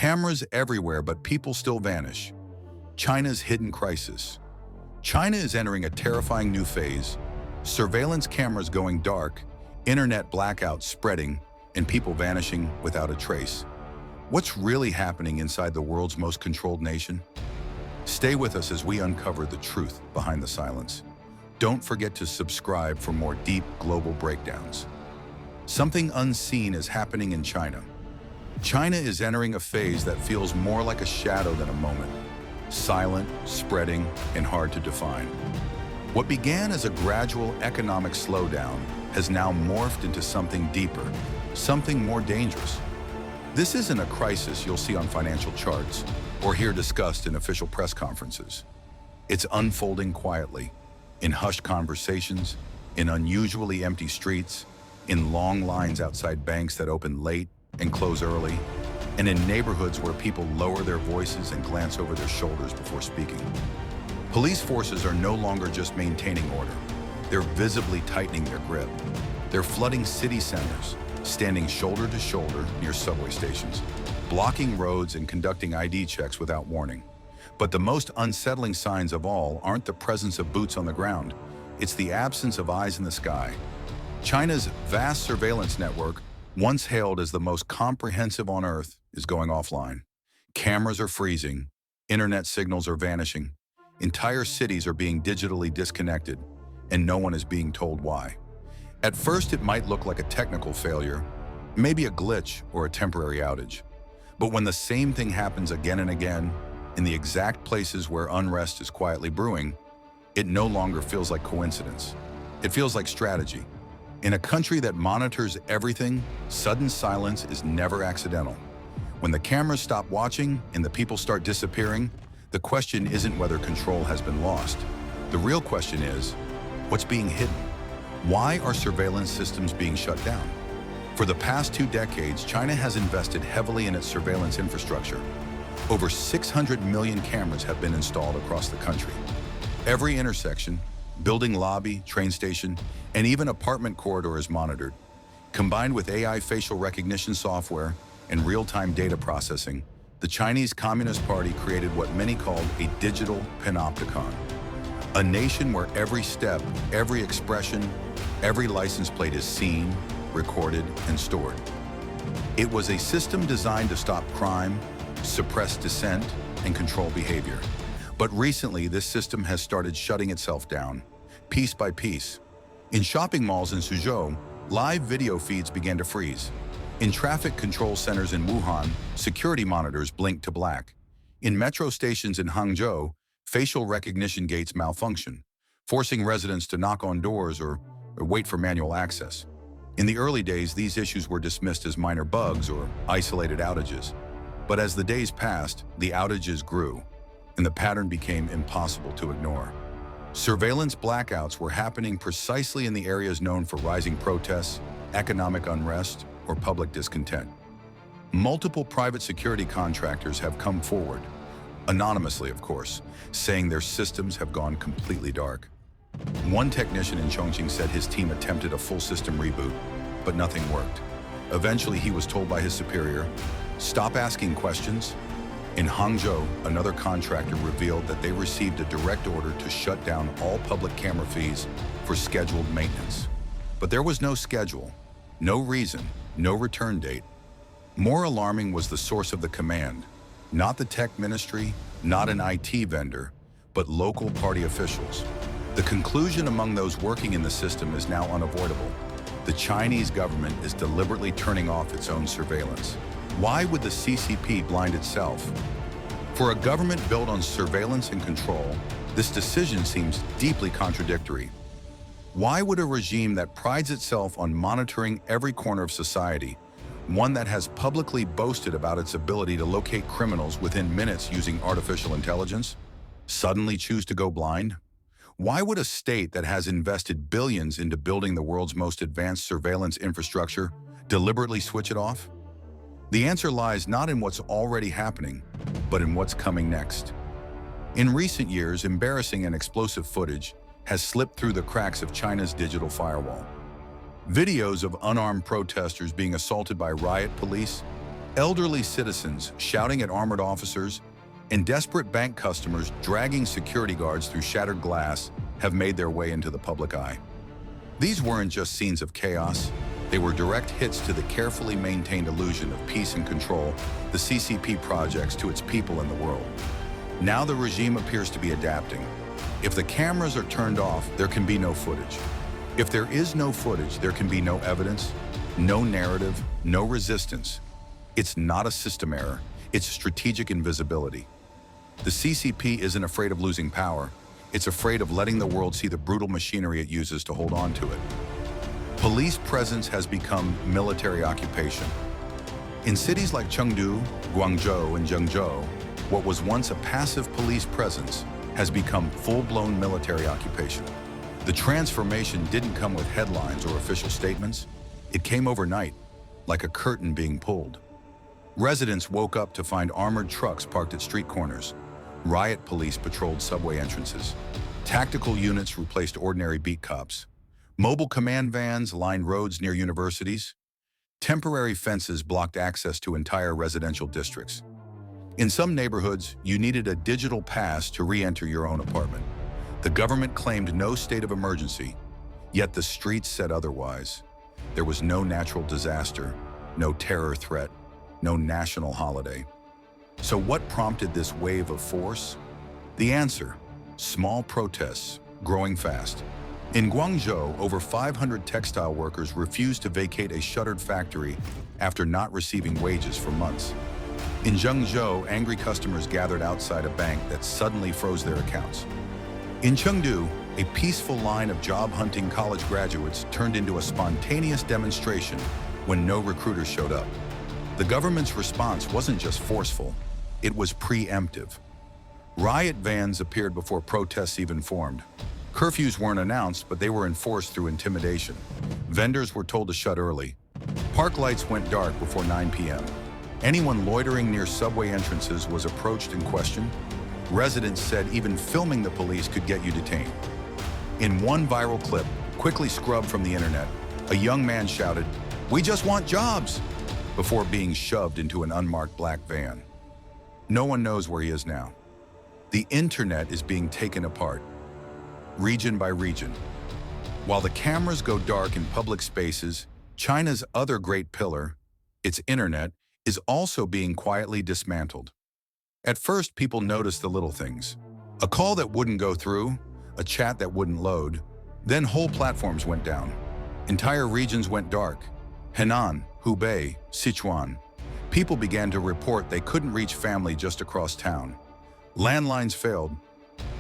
Cameras everywhere, but people still vanish. China's hidden crisis. China is entering a terrifying new phase. Surveillance cameras going dark, internet blackouts spreading, and people vanishing without a trace. What's really happening inside the world's most controlled nation? Stay with us as we uncover the truth behind the silence. Don't forget to subscribe for more deep global breakdowns. Something unseen is happening in China. China is entering a phase that feels more like a shadow than a moment. Silent, spreading, and hard to define. What began as a gradual economic slowdown has now morphed into something deeper, something more dangerous. This isn't a crisis you'll see on financial charts or hear discussed in official press conferences. It's unfolding quietly, in hushed conversations, in unusually empty streets, in long lines outside banks that open late and close early, and in neighborhoods where people lower their voices and glance over their shoulders before speaking. Police forces are no longer just maintaining order. They're visibly tightening their grip. They're flooding city centers, standing shoulder to shoulder near subway stations, blocking roads and conducting ID checks without warning. But the most unsettling signs of all aren't the presence of boots on the ground. It's the absence of eyes in the sky. China's vast surveillance network, once hailed as the most comprehensive on Earth, is going offline. Cameras are freezing, internet signals are vanishing, entire cities are being digitally disconnected, and no one is being told why. At first, it might look like a technical failure, maybe a glitch or a temporary outage. But when the same thing happens again and again, in the exact places where unrest is quietly brewing, it no longer feels like coincidence. It feels like strategy. In a country that monitors everything, sudden silence is never accidental. When the cameras stop watching and the people start disappearing, the question isn't whether control has been lost. The real question is, what's being hidden? Why are surveillance systems being shut down? For the past 2 decades, China has invested heavily in its surveillance infrastructure. Over 600 million cameras have been installed across the country. Every intersection, building lobby, train station, and even apartment corridor is monitored. Combined with AI facial recognition software and real-time data processing, the Chinese Communist Party created what many called a digital panopticon. A nation where every step, every expression, every license plate is seen, recorded, and stored. It was a system designed to stop crime, suppress dissent, and control behavior. But recently, this system has started shutting itself down, piece by piece. In shopping malls in Suzhou, live video feeds began to freeze. In traffic control centers in Wuhan, security monitors blinked to black. In metro stations in Hangzhou, facial recognition gates malfunction, forcing residents to knock on doors or wait for manual access. In the early days, these issues were dismissed as minor bugs or isolated outages. But as the days passed, the outages grew, and the pattern became impossible to ignore. Surveillance blackouts were happening precisely in the areas known for rising protests, economic unrest, or public discontent. Multiple private security contractors have come forward, anonymously of course, saying their systems have gone completely dark. One technician in Chongqing said his team attempted a full system reboot, but nothing worked. Eventually, he was told by his superior, "Stop asking questions." In Hangzhou, another contractor revealed that they received a direct order to shut down all public camera feeds for scheduled maintenance. But there was no schedule, no reason, no return date. More alarming was the source of the command, not the tech ministry, not an IT vendor, but local party officials. The conclusion among those working in the system is now unavoidable. The Chinese government is deliberately turning off its own surveillance. Why would the CCP blind itself? For a government built on surveillance and control, this decision seems deeply contradictory. Why would a regime that prides itself on monitoring every corner of society, one that has publicly boasted about its ability to locate criminals within minutes using artificial intelligence, suddenly choose to go blind? Why would a state that has invested billions into building the world's most advanced surveillance infrastructure deliberately switch it off? The answer lies not in what's already happening, but in what's coming next. In recent years, embarrassing and explosive footage has slipped through the cracks of China's digital firewall. Videos of unarmed protesters being assaulted by riot police, Elderly citizens shouting at armored officers and desperate bank customers dragging security guards through shattered glass have made their way into the public eye. These weren't just scenes of chaos, they were direct hits to the carefully maintained illusion of peace and control the CCP projects to its people and the world. Now the regime appears to be adapting. If the cameras are turned off, there can be no footage. If there is no footage, there can be no evidence, no narrative, no resistance. It's not a system error, it's strategic invisibility. The CCP isn't afraid of losing power, it's afraid of letting the world see the brutal machinery it uses to hold on to it. Police presence has become military occupation. In cities like Chengdu, Guangzhou, and Zhengzhou, what was once a passive police presence has become full-blown military occupation. The transformation didn't come with headlines or official statements. It came overnight, like a curtain being pulled. Residents woke up to find armored trucks parked at street corners. Riot police patrolled subway entrances. Tactical units replaced ordinary beat cops. Mobile command vans lined roads near universities. Temporary fences blocked access to entire residential districts. In some neighborhoods, you needed a digital pass to re-enter your own apartment. The government claimed no state of emergency, yet the streets said otherwise. There was no natural disaster, no terror threat, no national holiday. So what prompted this wave of force? The answer: small protests, growing fast. In Guangzhou, over 500 textile workers refused to vacate a shuttered factory after not receiving wages for months. In Zhengzhou, angry customers gathered outside a bank that suddenly froze their accounts. In Chengdu, a peaceful line of job-hunting college graduates turned into a spontaneous demonstration when no recruiters showed up. The government's response wasn't just forceful, it was preemptive. Riot vans appeared before protests even formed. Curfews weren't announced, but they were enforced through intimidation. Vendors were told to shut early. Park lights went dark before 9 p.m. Anyone loitering near subway entrances was approached and questioned. Residents said even filming the police could get you detained. In one viral clip, quickly scrubbed from the internet, a young man shouted, "We just want jobs," before being shoved into an unmarked black van. No one knows where he is now. The internet is being taken apart, region by region. While the cameras go dark in public spaces, China's other great pillar, its internet, is also being quietly dismantled. At first, people noticed the little things. A call that wouldn't go through, a chat that wouldn't load. Then whole platforms went down. Entire regions went dark. Henan, Hubei, Sichuan. People began to report they couldn't reach family just across town. Landlines failed.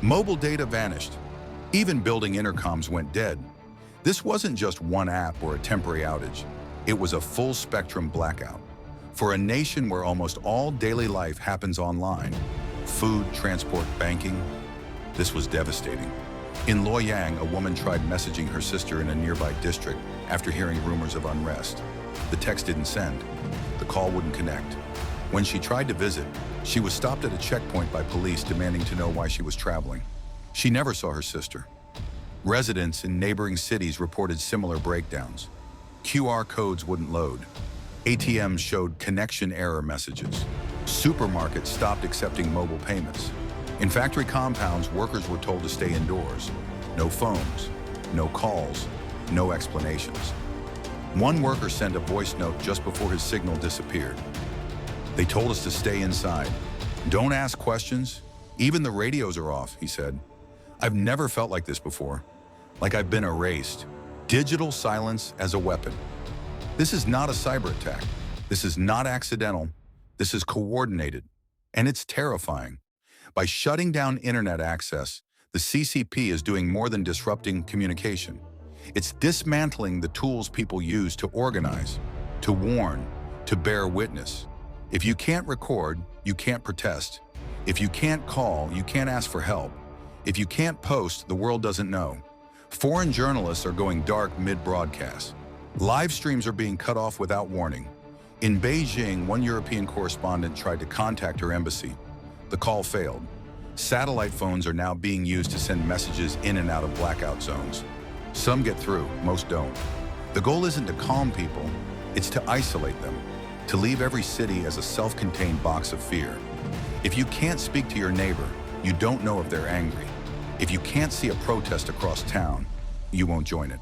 Mobile data vanished. Even building intercoms went dead. This wasn't just one app or a temporary outage. It was a full-spectrum blackout. For a nation where almost all daily life happens online, food, transport, banking, this was devastating. In Luoyang, a woman tried messaging her sister in a nearby district after hearing rumors of unrest. The text didn't send. The call wouldn't connect. When she tried to visit, she was stopped at a checkpoint by police demanding to know why she was traveling. She never saw her sister. Residents in neighboring cities reported similar breakdowns. QR codes wouldn't load. ATMs showed connection error messages. Supermarkets stopped accepting mobile payments. In factory compounds, workers were told to stay indoors. No phones, no calls, no explanations. One worker sent a voice note just before his signal disappeared. "They told us to stay inside. Don't ask questions. Even the radios are off," he said. "I've never felt like this before. Like I've been erased." Digital silence as a weapon. This is not a cyber attack. This is not accidental. This is coordinated. And it's terrifying. By shutting down internet access, the CCP is doing more than disrupting communication. It's dismantling the tools people use to organize, to warn, to bear witness. If you can't record, you can't protest. If you can't call, you can't ask for help. If you can't post, the world doesn't know. Foreign journalists are going dark mid-broadcast. Live streams are being cut off without warning. In Beijing, one European correspondent tried to contact her embassy. The call failed. Satellite phones are now being used to send messages in and out of blackout zones. Some get through, most don't. The goal isn't to calm people, it's to isolate them, to leave every city as a self-contained box of fear. If you can't speak to your neighbor, you don't know if they're angry. If you can't see a protest across town, you won't join it.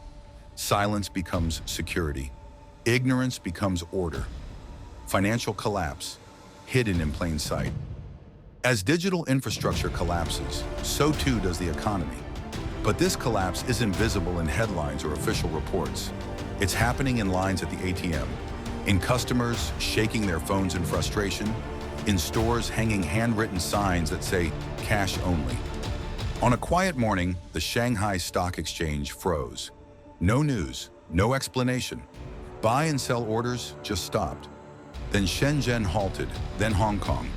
Silence becomes security. Ignorance becomes order. Financial collapse, hidden in plain sight. As digital infrastructure collapses, so too does the economy. But this collapse isn't visible in headlines or official reports. It's happening in lines at the ATM, in customers shaking their phones in frustration, in stores hanging handwritten signs that say cash only. On a quiet morning, the Shanghai Stock Exchange froze. No news, no explanation. Buy and sell orders just stopped. Then Shenzhen halted, then Hong Kong.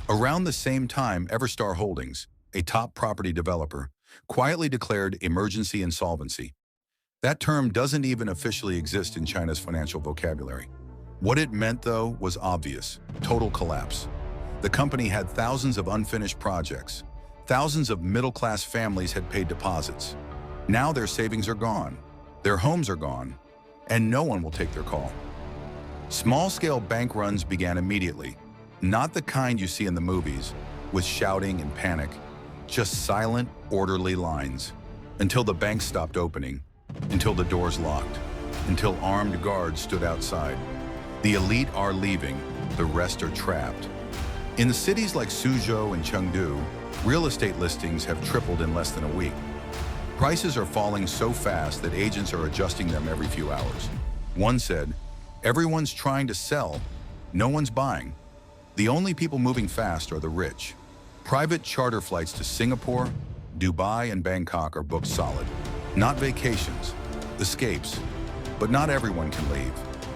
Around the same time, Everstar Holdings, a top property developer, quietly declared emergency insolvency. That term doesn't even officially exist in China's financial vocabulary. What it meant, though, was obvious: total collapse. The company had thousands of unfinished projects. Thousands of middle-class families had paid deposits. Now their savings are gone, their homes are gone, and no one will take their call. Small-scale bank runs began immediately, not the kind you see in the movies, with shouting and panic, just silent, orderly lines, until the banks stopped opening, until the doors locked, until armed guards stood outside. The elite are leaving, the rest are trapped. In the cities like Suzhou and Chengdu, real estate listings have tripled in less than a week. Prices are falling so fast that agents are adjusting them every few hours. One said, "Everyone's trying to sell, no one's buying. The only people moving fast are the rich." Private charter flights to Singapore, Dubai, and Bangkok are booked solid. Not vacations, escapes. But not everyone can leave.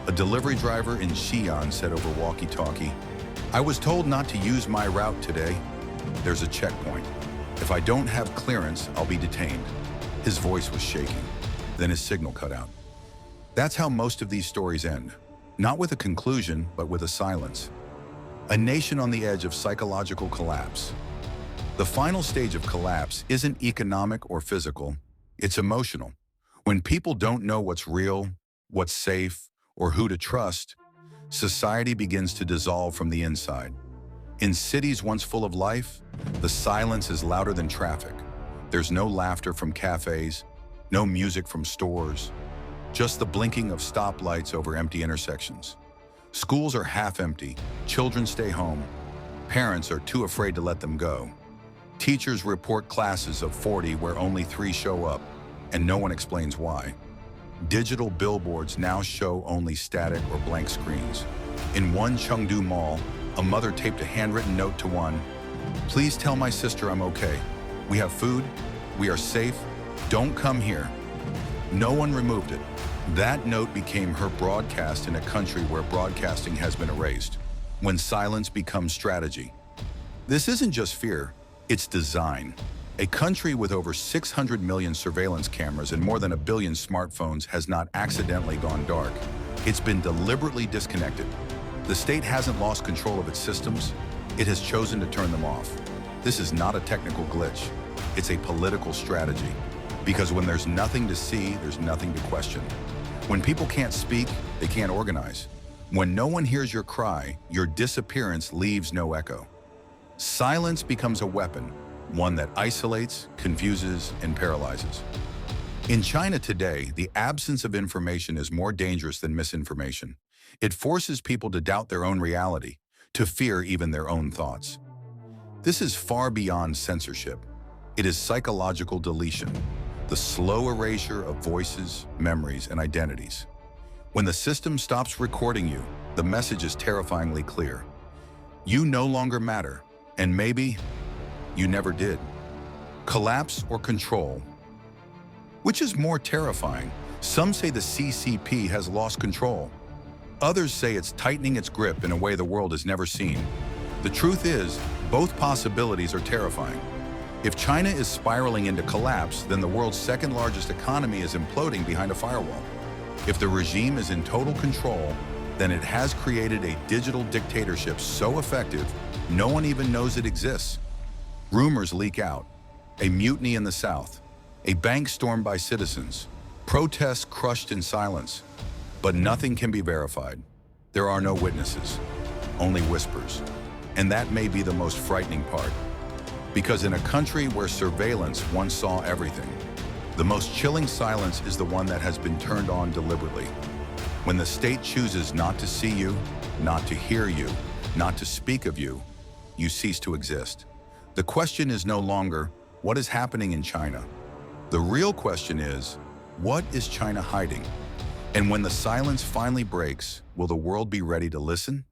A delivery driver in Xi'an said over walkie-talkie, "I was told not to use my route today. There's a checkpoint. If I don't have clearance, I'll be detained." His voice was shaking. Then his signal cut out. That's how most of these stories end. Not with a conclusion, but with a silence. A nation on the edge of psychological collapse. The final stage of collapse isn't economic or physical, it's emotional. When people don't know what's real, what's safe, or who to trust, society begins to dissolve from the inside. In cities once full of life, the silence is louder than traffic. There's no laughter from cafes, no music from stores, just the blinking of stoplights over empty intersections. Schools are half empty, children stay home, parents are too afraid to let them go. Teachers report classes of 40 where only 3 show up, and no one explains why. Digital billboards now show only static or blank screens. In one Chengdu mall, a mother taped a handwritten note to one, "Please tell my sister I'm okay. We have food, we are safe, don't come here." No one removed it. That note became her broadcast in a country where broadcasting has been erased. When silence becomes strategy. This isn't just fear, it's design. A country with over 600 million surveillance cameras and more than 1 billion smartphones has not accidentally gone dark. It's been deliberately disconnected. The state hasn't lost control of its systems, it has chosen to turn them off. This is not a technical glitch, it's a political strategy. Because when there's nothing to see, there's nothing to question. When people can't speak, they can't organize. When no one hears your cry, your disappearance leaves no echo. Silence becomes a weapon, one that isolates, confuses, and paralyzes. In China today, the absence of information is more dangerous than misinformation. It forces people to doubt their own reality, to fear even their own thoughts. This is far beyond censorship. It is psychological deletion, the slow erasure of voices, memories, and identities. When the system stops recording you, the message is terrifyingly clear. You no longer matter, and maybe you never did. Collapse or control? Which is more terrifying? Some say the CCP has lost control. Others say it's tightening its grip in a way the world has never seen. The truth is, both possibilities are terrifying. If China is spiraling into collapse, then the world's second largest economy is imploding behind a firewall. If the regime is in total control, then it has created a digital dictatorship so effective, no one even knows it exists. Rumors leak out. A mutiny in the South. A bank stormed by citizens. Protests crushed in silence. But nothing can be verified. There are no witnesses, only whispers. And that may be the most frightening part. Because in a country where surveillance once saw everything, the most chilling silence is the one that has been turned on deliberately. When the state chooses not to see you, not to hear you, not to speak of you, you cease to exist. The question is no longer, what is happening in China? The real question is, what is China hiding? And when the silence finally breaks, will the world be ready to listen?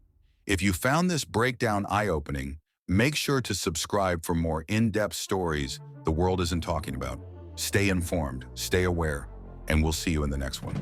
If you found this breakdown eye-opening, make sure to subscribe for more in-depth stories the world isn't talking about. Stay informed, stay aware, and we'll see you in the next one.